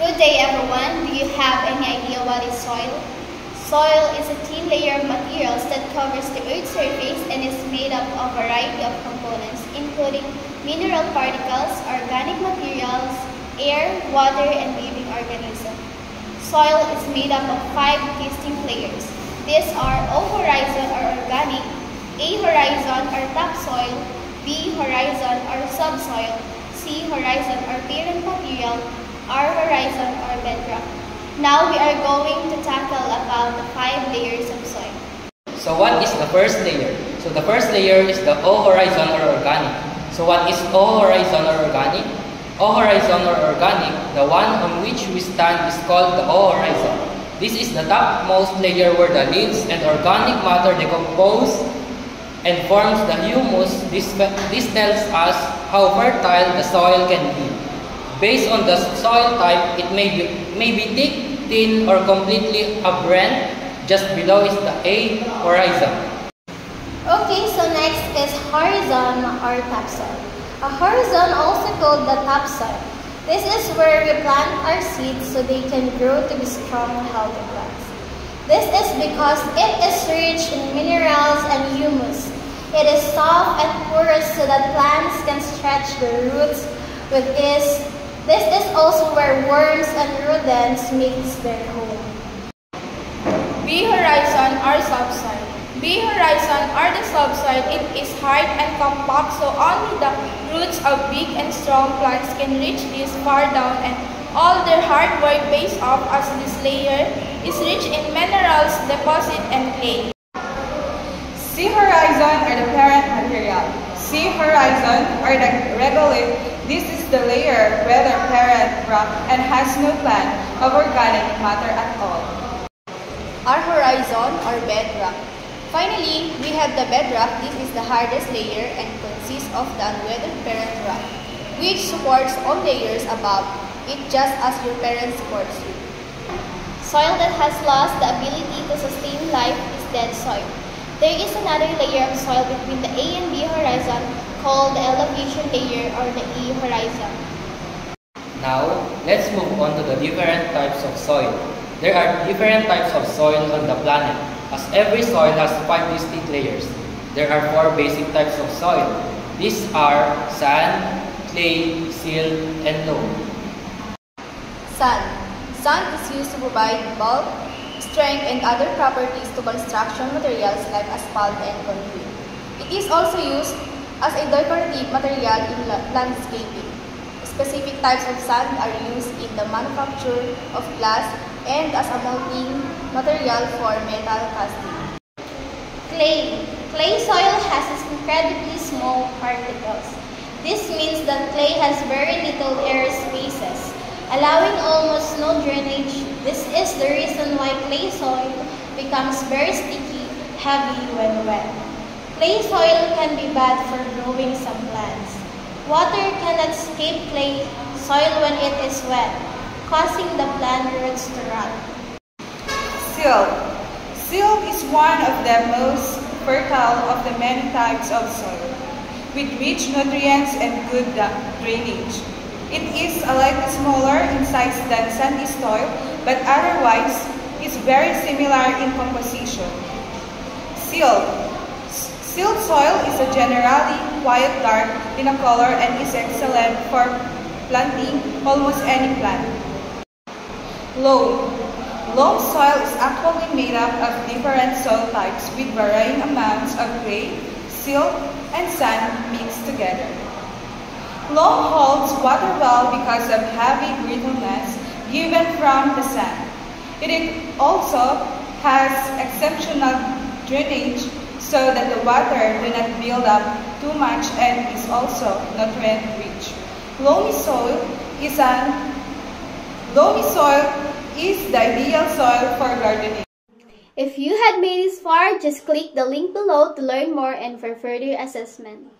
Good day everyone. Do you have any idea what is soil? Soil is a thin layer of materials that covers the Earth's surface and is made up of a variety of components, including mineral particles, organic materials, air, water, and living organisms. Soil is made up of 5 distinct layers. These are O horizon or organic, A horizon or topsoil, B horizon or subsoil, C horizon or parent material, R horizon or bedrock. Now we are going to tackle about the 5 layers of soil. So what is the first layer? So the first layer is the O horizon or organic. So what is O horizon or organic? O horizon or organic, the one on which we stand is called the O horizon. This is the topmost layer where the leaves and organic matter decompose and forms the humus. This tells us how fertile the soil can be. Based on the soil type, it may be thick, thin, or completely aberrant. Just below is the A horizon. Okay, so next is horizon or topsoil. A horizon, also called the topsoil. This is where we plant our seeds so they can grow to be strong, healthy plants. This is because it is rich in minerals and humus. It is soft and porous so that plants can stretch their roots with ease. This is also where worms and rodents make their home. B horizon or subsoil. B horizon or the subsoil, it is hard and compact, so only the roots of big and strong plants can reach this far down, and all their hard work pays off as this layer is rich in minerals, deposit, and clay. C horizon or the parent material. C horizon or the regolith. This is the layer where the parent rock and has no plant of organic matter at all. R horizon or bedrock. Finally, we have the bedrock. This is the hardest layer and consists of the unweathered parent rock, which supports all layers above it just as your parent supports you. Soil that has lost the ability to sustain life is dead soil. There is another layer of soil between the A and B horizon called the elevation layer or the E horizon. Now, let's move on to the different types of soil. There are different types of soil on the planet, as every soil has 5 distinct layers. There are 4 basic types of soil. These are sand, clay, silt, and loam. Sand. Sand is used to provide bulk, strength, and other properties to construction materials like asphalt and concrete. It is also used as a decorative material in landscaping. Specific types of sand are used in the manufacture of glass and as a molding material for metal casting. Clay. Clay soil has incredibly small particles. This means that clay has very little air spaces, allowing almost no drainage. This is the reason why clay soil becomes very sticky, heavy when wet. Clay soil can be bad for growing some plants. Water cannot escape clay soil when it is wet, causing the plant roots to rot. Silt. Silt is one of the most fertile of the many types of soil, with rich nutrients and good drainage. It is slightly smaller in size than sandy soil, but otherwise is very similar in composition. Silt. Silt soil is a generally quite dark in a color and is excellent for planting almost any plant. Loam. Loam soil is actually made up of different soil types with varying amounts of clay, silt, and sand mixed together. Loam holds water well because of heavy brittleness given from the sand. It also has exceptional drainage so that the water do not build up too much and is also nutrient rich. Loamy soil is the ideal soil for gardening. If you had made this far, just click the link below to learn more and for further assessment.